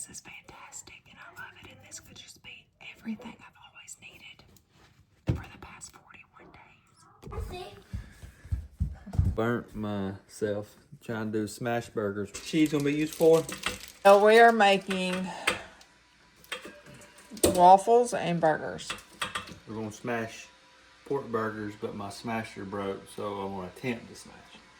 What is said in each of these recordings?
this is fantastic, and I love it, and this could just be everything I've always needed for the past 41 days. Burnt myself trying to do smash burgers. Cheese gonna be used for? So we are making waffles and burgers. We're gonna smash pork burgers, but my smasher broke, so I'm gonna attempt to smash.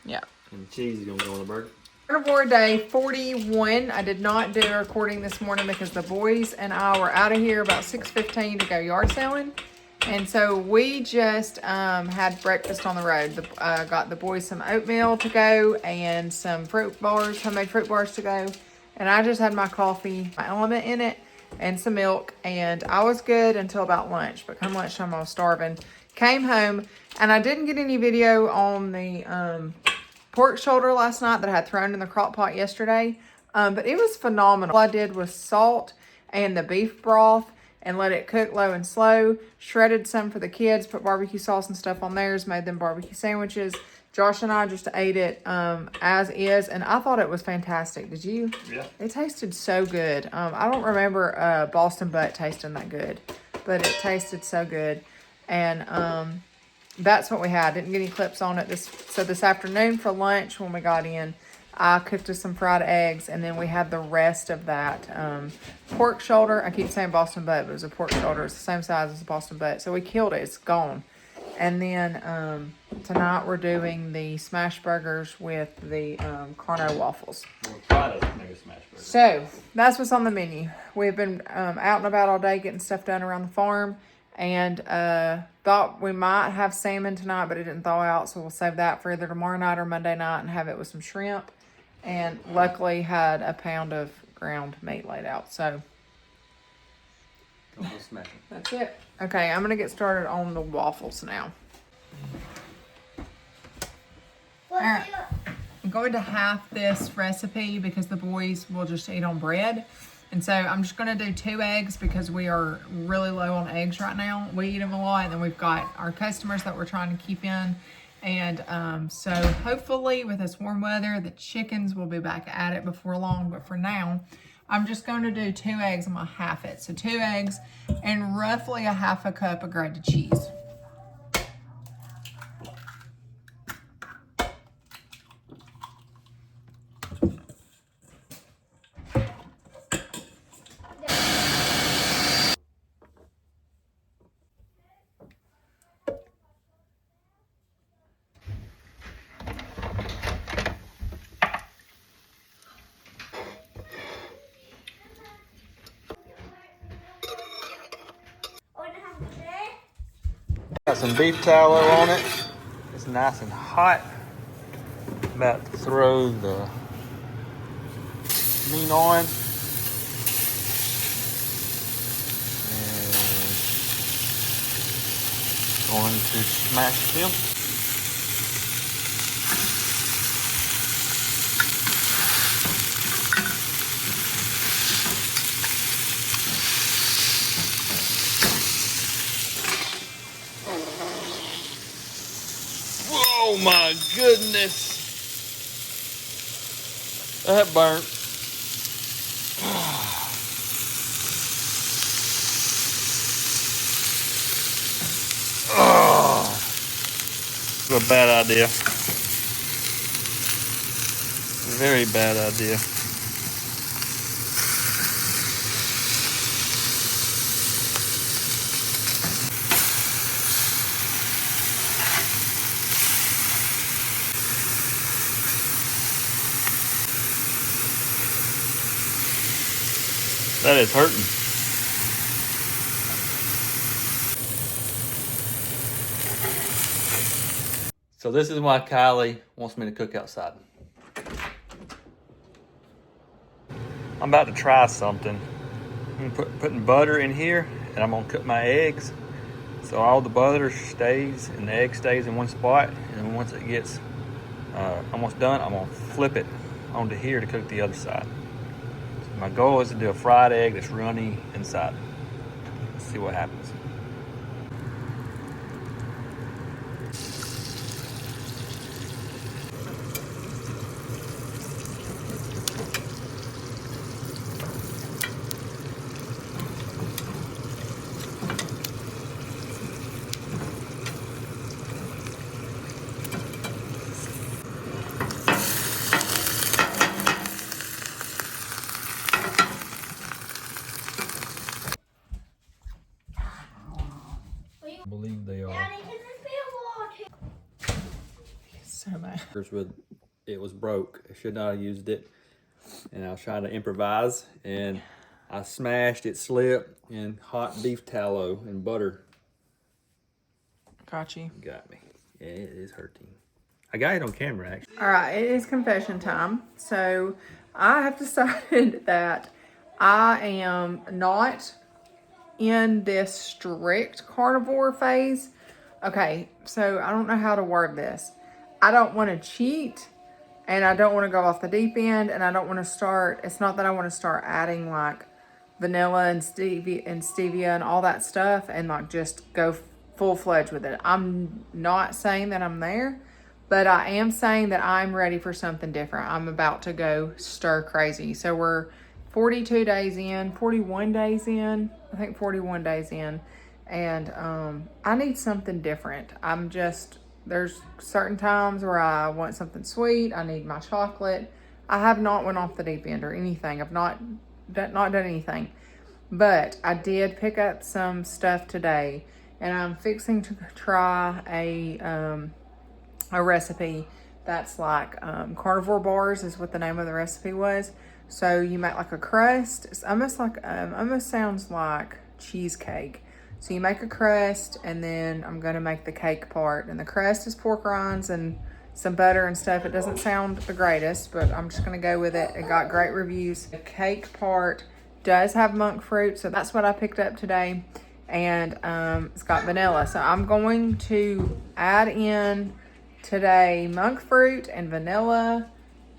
Yeah. And the cheese is gonna go on the burger. Carnivore day 41. I did not do a recording this morning because the boys and I were out of here about 6:15 to go yard selling. And so we just had breakfast on the road. Got the boys some oatmeal to go and some fruit bars, homemade fruit bars to go. And I just had my coffee, my element in it, and some milk. And I was good until about lunch. But come lunchtime, I was starving. Came home, and I didn't get any video on the pork shoulder last night that I had thrown in the crock pot yesterday. But it was phenomenal. All I did was salt and the beef broth and let it cook low and slow. Shredded some for the kids, put barbecue sauce and stuff on theirs, made them barbecue sandwiches. Josh and I just ate it as is, and I thought it was fantastic. Did you? Yeah. It tasted so good. I don't remember Boston butt tasting that good, but it tasted so good. And that's what we had. Didn't get any clips on it. So this afternoon for lunch when we got in, I cooked us some fried eggs, and then we had the rest of that pork shoulder. I keep saying Boston butt, but it was a pork shoulder. It's the same size as a Boston butt. So we killed it. It's gone. And then tonight we're doing the smash burgers with the Carno waffles. Friday, maybe smash burgers. So that's what's on the menu. We've been out and about all day getting stuff done around the farm. And thought we might have salmon tonight, but it didn't thaw out. So we'll save that for either tomorrow night or Monday night and have it with some shrimp. And luckily had a pound of ground meat laid out. So that's it. Okay, I'm going to get started on the waffles now. All right. I'm going to half this recipe because the boys will just eat on bread. And so I'm just going to do 2 eggs because we are really low on eggs right now. We eat them a lot, and then we've got our customers that we're trying to keep in. And so hopefully with this warm weather, the chickens will be back at it before long. But for now, I'm just going to do 2 eggs. I'm going to half it. So 2 eggs and roughly a half a cup of grated cheese. Got some beef tallow on it. It's nice and hot. About to throw the meat on. And going to smash them. Oh my goodness. That burnt. Oh, it's a bad idea. Very bad idea. That is hurting. So this is why Kylie wants me to cook outside. I'm about to try something. I'm putting butter in here, and I'm gonna cook my eggs. So all the butter stays and the egg stays in one spot. And once it gets almost done, I'm gonna flip it onto here to cook the other side. My goal is to do a fried egg that's runny inside. Let's see what happens. with it was broke. I should not have used it. And I was trying to improvise, and I smashed it, slipped in hot beef tallow and butter. Got you. Got me. Yeah, it is hurting. I got it on camera, actually. All right, it is confession time. So I have decided that I am not in this strict carnivore phase. Okay, so I don't know how to word this. I don't want to cheat, and I don't want to go off the deep end, and I don't want to start, it's not that I want to start adding like vanilla and stevia and all that stuff and like just go full-fledged with it. I'm not saying that I'm there, but I am saying that I'm ready for something different. I'm about to go stir crazy. So we're 42 days in, 41 days in, I think 41 days in, and I need something different. There's certain times where I want something sweet. I need my chocolate. I have not went off the deep end or anything. I've not done anything, but I did pick up some stuff today, and I'm fixing to try a recipe that's like carnivore bars is what the name of the recipe was. So you make like a crust. It's almost like almost sounds like cheesecake. So you make a crust, and then I'm gonna make the cake part, and the crust is pork rinds and some butter and stuff. It doesn't sound the greatest, but I'm just gonna go with it. It got great reviews. The cake part does have monk fruit, so that's what I picked up today, and it's got vanilla. So I'm going to add in today monk fruit and vanilla,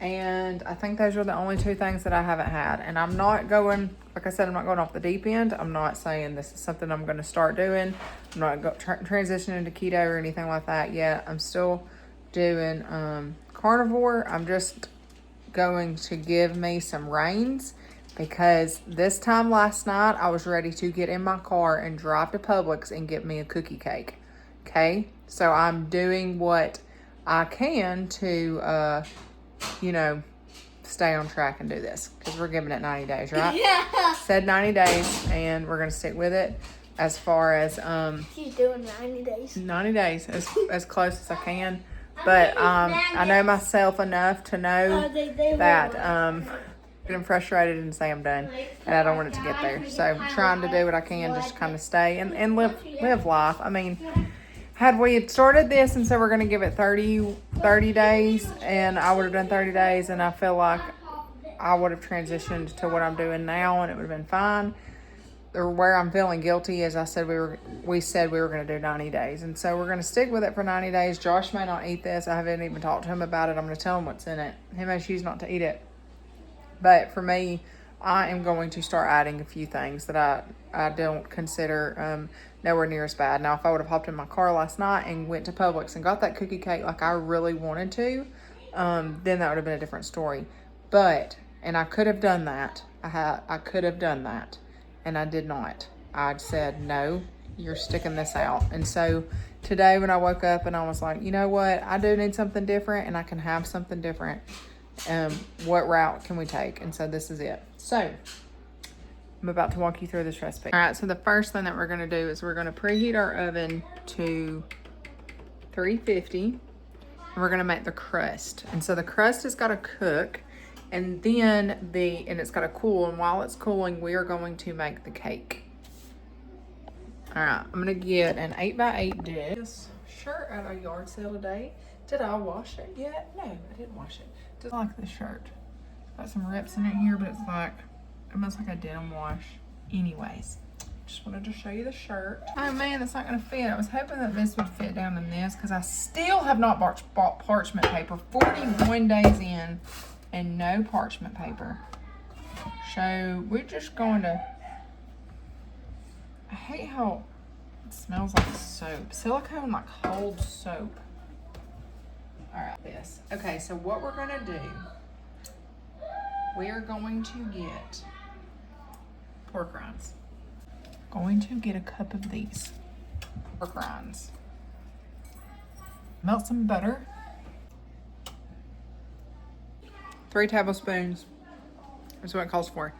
and I think those are the only two things that I haven't had. And I'm not going, like I said, I'm not going off the deep end. I'm not saying this is something I'm going to start doing. I'm not transitioning to keto or anything like that yet. I'm still doing carnivore. I'm just going to give me some reins, because this time last night I was ready to get in my car and drive to Publix and get me a cookie cake. Okay, so I'm doing what I can to stay on track and do this, because we're giving it 90 days, right? Yeah. Said 90 days, and we're gonna stick with it as far as She's doing 90 days. 90 days, as close as I can. But I know myself enough to know that I'm frustrated and say I'm done, and I don't want it to get there. So I'm trying to do what I can, just kind of stay and live life. I mean, had we started this and said we're going to give it 30 days, and I would have done 30 days, and I feel like I would have transitioned to what I'm doing now, and it would have been fine. Or where I'm feeling guilty is we said we were going to do 90 days. And so we're going to stick with it for 90 days. Josh may not eat this. I haven't even talked to him about it. I'm going to tell him what's in it. He may choose not to eat it. But for me, I am going to start adding a few things that I don't consider nowhere near as bad. Now, if I would have hopped in my car last night and went to Publix and got that cookie cake like I really wanted to, then that would have been a different story. And I could have done that. I could have done that. And I did not. I said, no, you're sticking this out. And so today when I woke up and I was like, you know what? I do need something different, and I can have something different. What route can we take? And so this is it. So I'm about to walk you through this recipe. All right, so the first thing that we're going to do is we're going to preheat our oven to 350. And we're going to make the crust. And so the crust has got to cook. And then it's got to cool, and while it's cooling, we are going to make the cake. All right, I'm gonna get an 8x8 dish. This shirt at a yard sale today. Did I wash it yet? No, I didn't wash it. Just like this shirt. Got some rips in it here, but it's like, almost like a denim wash. Anyways, just wanted to show you the shirt. Oh man, it's not gonna fit. I was hoping that this would fit down in this, because I still have not bought parchment paper. 41 days in. And no parchment paper. So we're just going to, I hate how it smells like soap. Silicone like holds soap. All right, this. Okay, so what we're gonna do, we are going to get pork rinds. Going to get a cup of these pork rinds. Melt some butter. 3 tablespoons is what it calls for.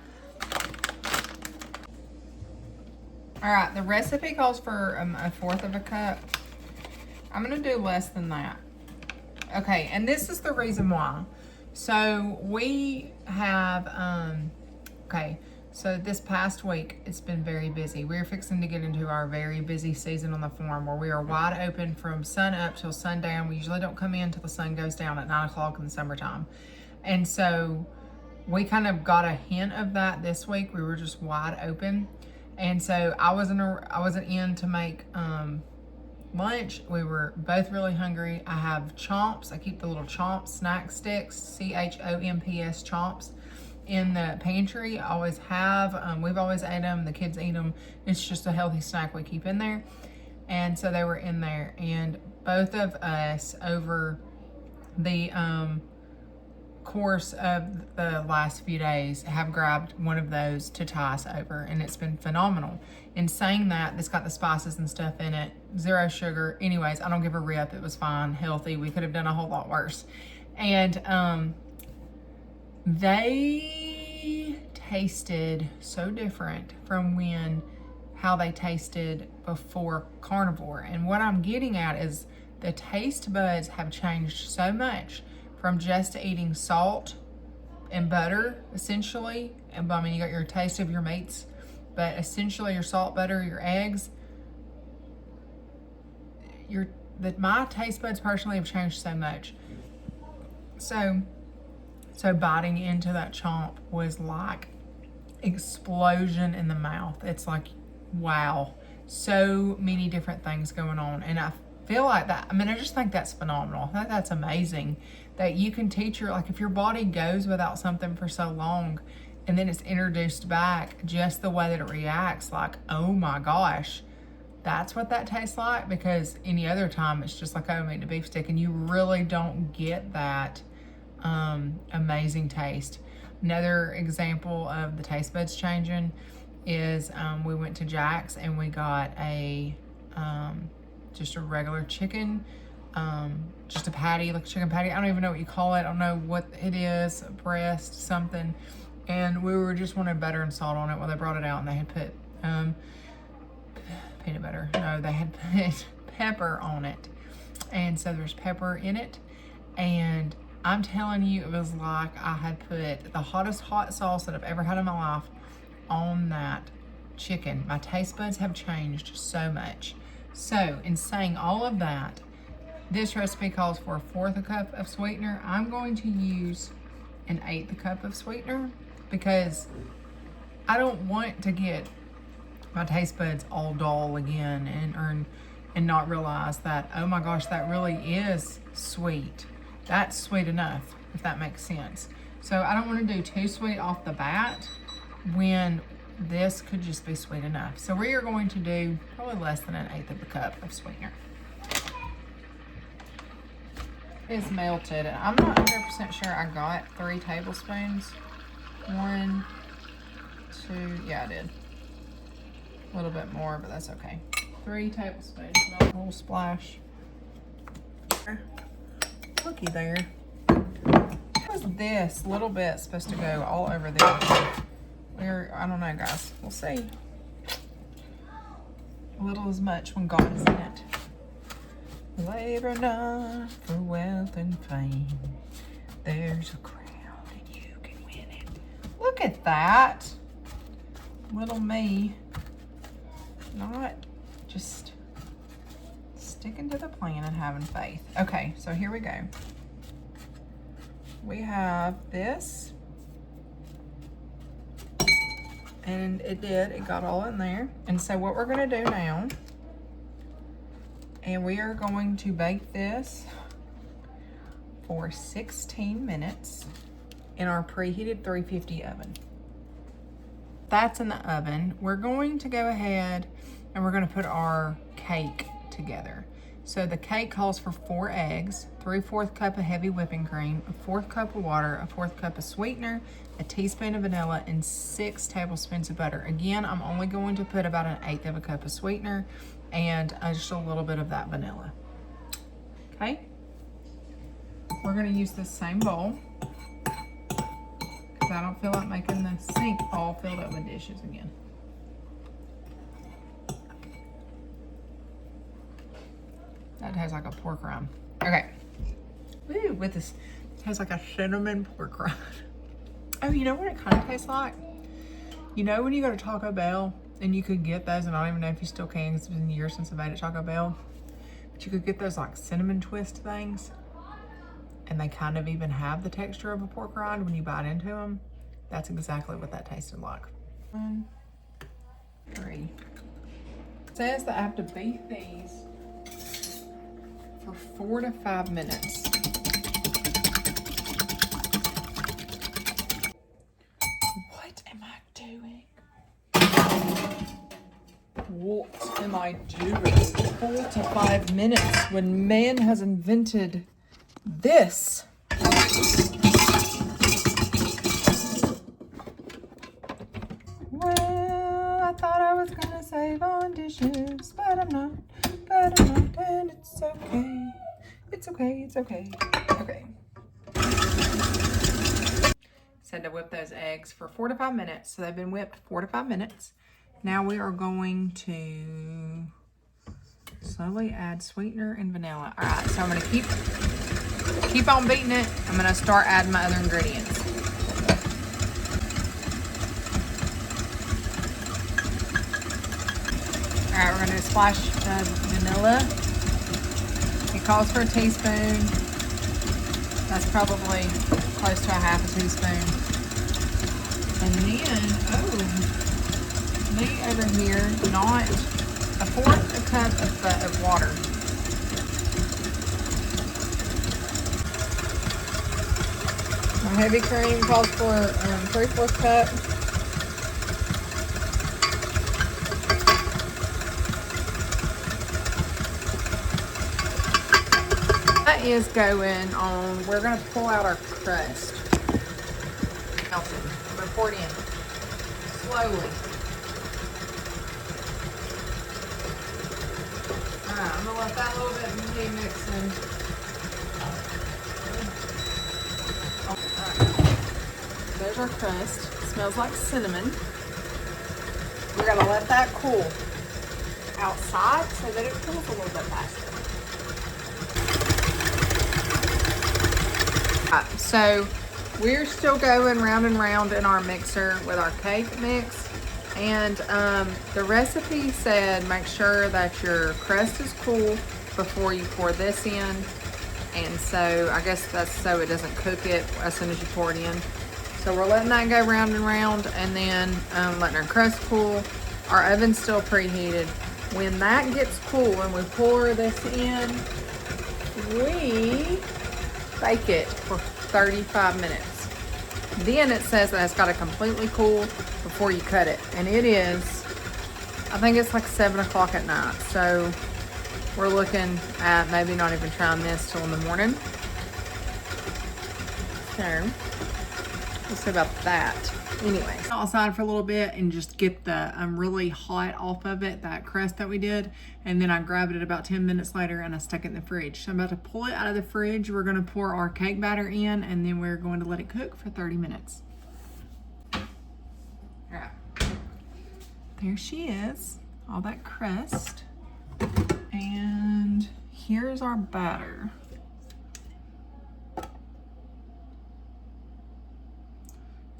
All right, the recipe calls for 1/4 of a cup. I'm gonna do less than that. Okay, and this is the reason why. So we have, okay, so this past week, it's been very busy. We're fixing to get into our very busy season on the farm where we are wide open from sun up till sundown. We usually don't come in till the sun goes down at 9 o'clock in the summertime. And so we kind of got a hint of that this week. We were just wide open. And so I wasn't in to make lunch. We were both really hungry. I have chomps. I keep the little chomp snack sticks, CHOMPS chomps, in the pantry. I always have. We've always ate them. The kids eat them. It's just a healthy snack we keep in there. And so they were in there. And both of us, over the course of the last few days, have grabbed one of those to tie us over, and it's been phenomenal. In saying that, it's got the spices and stuff in it, 0 sugar. Anyways, I don't give a rip. It was fine, healthy. We could have done a whole lot worse. And they tasted so different from how they tasted before carnivore. And what I'm getting at is the taste buds have changed so much from just eating salt and butter, essentially. And I mean, you got your taste of your meats, but essentially your salt, butter, your eggs. My taste buds personally have changed so much. So biting into that chomp was like explosion in the mouth. It's like, wow, so many different things going on. And I feel like that, I mean, I just think that's phenomenal. I think that's amazing that you can teach like if your body goes without something for so long and then it's introduced back, just the way that it reacts, like, oh my gosh, that's what that tastes like. Because any other time it's just like, oh, I'm eating a beef stick, and you really don't get that amazing taste. Another example of the taste buds changing is we went to Jack's and we got just a regular chicken, just a patty, like a chicken patty. I don't even know what you call it. I don't know what it is, a breast, something. And we were just wanted butter and salt on it. Well, they brought it out and they had put peanut butter. No, they had put pepper on it. And so there's pepper in it. And I'm telling you, it was like I had put the hottest hot sauce that I've ever had in my life on that chicken. My taste buds have changed so much. So in saying all of that, this recipe calls for 1/4 cup of sweetener. I'm going to use 1/8 cup of sweetener because I don't want to get my taste buds all dull again and not realize that, oh my gosh, that really is sweet. That's sweet enough, if that makes sense. So I don't want to do too sweet off the bat when this could just be sweet enough. So we are going to do probably less than 1/8 cup of sweetener. It's melted. I'm not 100% sure I got 3 tablespoons. 1, 2, yeah, I did. A little bit more, but that's okay. 3 tablespoons, not a whole splash. Looky there. How is this little bit supposed to go all over this? I don't know, guys. We'll see. A little as much when God is in it. Labor not for wealth and fame. There's a crown and you can win it. Look at that. Little me. Not just sticking to the plan and having faith. Okay, so here we go. We have this. And it got all in there. And so what we're gonna do now, and we are going to bake this for 16 minutes in our preheated 350 oven. That's in the oven. We're going to go ahead and we're gonna put our cake together. So the cake calls for 4 eggs, 3/4 cup of heavy whipping cream, a 1/4 cup of water, a 1/4 cup of sweetener, a teaspoon of vanilla, and 6 tablespoons of butter. Again, I'm only going to put about 1/8 cup of sweetener and just a little bit of that vanilla. Okay? We're gonna use this same bowl because I don't feel like making the sink all filled up with dishes again. That tastes like a pork rind. Okay. Ooh, with this, it has like a cinnamon pork rind. Oh, you know what it kind of tastes like? You know when you go to Taco Bell and you could get those, and I don't even know if you still can because it's been years since I've ate at Taco Bell, but you could get those like cinnamon twist things, and they kind of even have the texture of a pork rind when you bite into them. That's exactly what that tasted like. 1, 3. It says that I have to beat these for 4 to 5 minutes. What am I doing? What am I doing? 4 to 5 minutes when man has invented this. Well, I thought I was gonna save on dishes, but I'm not, and it's okay. It's okay, it's okay. Okay. Said to whip those eggs for 4 to 5 minutes. So they've been whipped 4 to 5 minutes. Now we are going to slowly add sweetener and vanilla. All right, so I'm gonna keep on beating it. I'm gonna start adding my other ingredients. All right, we're gonna splash vanilla. It calls for a teaspoon. That's probably close to a half a teaspoon. And then, me over here, not a 1/4 cup of water. My heavy cream calls for 3/4 cup. That is going on. We're gonna pull out our crust. Melted. I'm gonna pour it in slowly. Alright, I'm gonna let that little bit be mixing. Alright. There's our crust. It smells like cinnamon. We're gonna let that cool outside so that it cools a little bit faster. So we're still going round and round in our mixer with our cake mix, and the recipe said make sure that your crust is cool before you pour this in, and so I guess that's so it doesn't cook it as soon as you pour it in. So we're letting that go round and round, and then letting our crust cool. Our oven's still preheated. When that gets cool and we pour this in, we bake it for 35 minutes. Then it says that it's got to completely cool before you cut it. And it is, I think it's like 7 o'clock at night. So we're looking at maybe not even trying this till in the morning. So we'll see about that. Anyway, outside for a little bit and just get the really hot off of it, that crust that we did, and then I grabbed it about 10 minutes later and I stuck it in the fridge. So I'm about to pull it out of the fridge. We're going to pour our cake batter in, and then we're going to let it cook for 30 minutes. All right, there she is, all that crust, and here's our batter.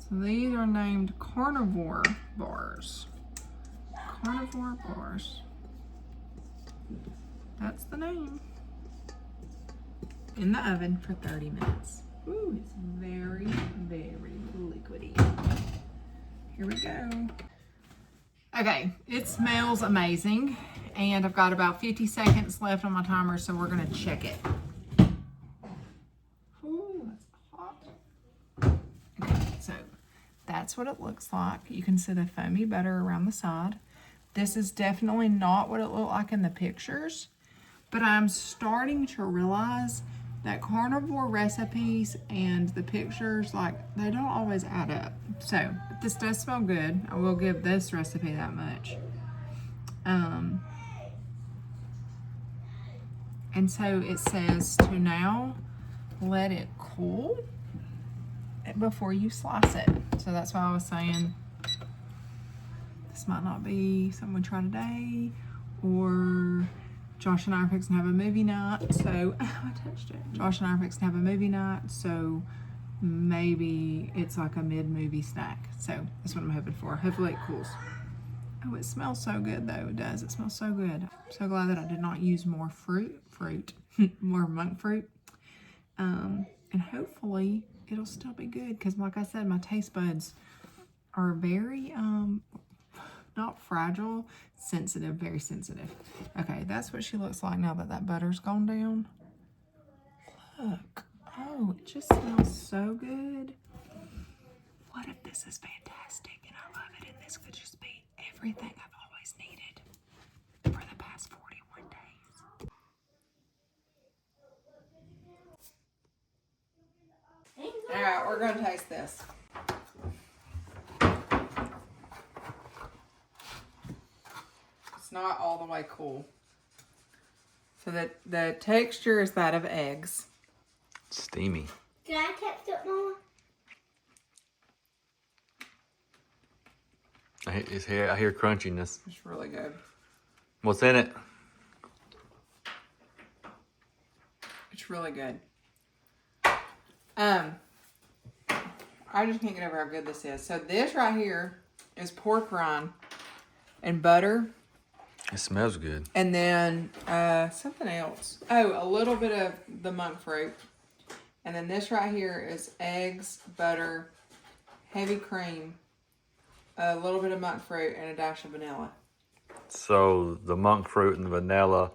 So these are named Carnivore bars. Carnivore bars. That's the name. In the oven for 30 minutes. Ooh, it's very, very liquidy. Here we go. Okay, it smells amazing. And I've got about 50 seconds left on my timer, so we're gonna check it. Ooh, that's hot. Okay, so that's what it looks like. You can see the foamy butter around the side. This is definitely not what it looked like in the pictures, but I'm starting to realize that carnivore recipes and the pictures, like, they don't always add up. So this does smell good. I will give this recipe that much. And so it says to now let it cool before you slice it. So that's why I was saying this might not be something we try today, or Josh and I are fixing to have a movie night, so I touched it. Josh and I are fixing to have a movie night, so maybe it's like a mid-movie snack. So that's what I'm hoping for. Hopefully it cools. Oh, it smells so good though. It does. It smells so good. I'm so glad that I did not use more more monk fruit. And hopefully it'll still be good because, like I said, my taste buds are very not fragile, sensitive, very sensitive. Okay, that's what she looks like now that that butter's gone down. Look. Oh, it just smells so good. What if this is fantastic and I love it and this could just be everything I've always needed for the past 41 days. All right, we're gonna taste this. It's not all the way cool. So the texture is that of eggs. Steamy. Can I taste it more? I hear crunchiness. It's really good. What's in it? It's really good. I just can't get over how good this is. So this right here is pork rind and butter. It smells good. And then something else. Oh, a little bit of the monk fruit. And then this right here is eggs, butter, heavy cream, a little bit of monk fruit, and a dash of vanilla. So the monk fruit and the vanilla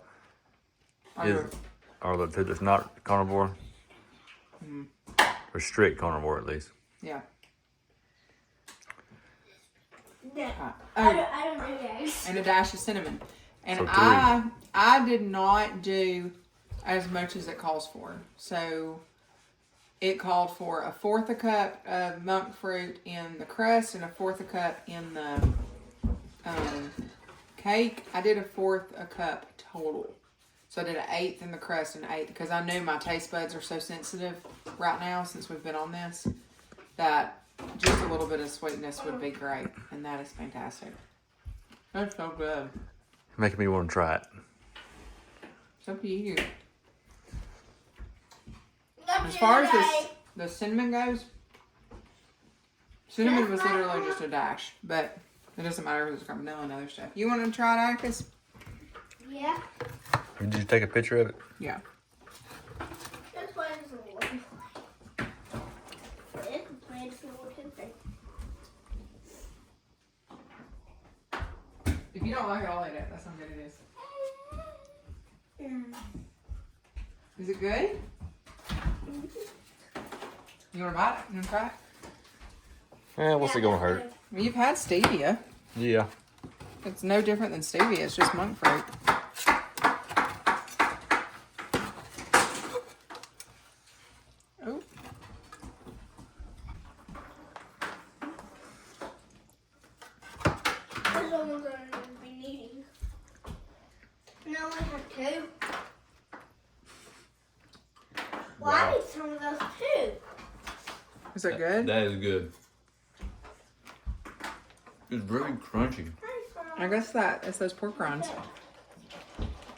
are the two that's not carnivore? Mm-hmm. Or strict carnivore at least. Yeah. No. Oh, I don't do eggs. and a dash of cinnamon. And So I did not do as much as it calls for. So it called for 1/4 a cup of monk fruit in the crust and 1/4 a cup in the cake. I did 1/4 a cup total. So I did 1/8 in the crust and 1/8 because I knew my taste buds are so sensitive right now since we've been on this that just a little bit of sweetness would be great. And that is fantastic. That's so good. Making me want to try it. It's up to you. As far as the cinnamon goes, cinnamon was literally just a dash, but it doesn't matter if it's got vanilla and other stuff. You want to try it, Atticus? Yeah. Did you take a picture of it? Yeah. That's why it's a little If you don't like it, I'll eat it. That's how good it is. Is it good? You want to bite it? You want to try it? Yeah, what's it gonna hurt? Well, you've had stevia. Yeah. It's no different than stevia. It's just monk fruit. Oh. There's only going to be needing. No, I have 2. Well, I need some of those too. Is it good? That is good. It's very crunchy. I guess it's those pork rinds.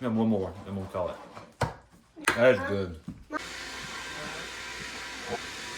And one more, and we'll call it. That is good.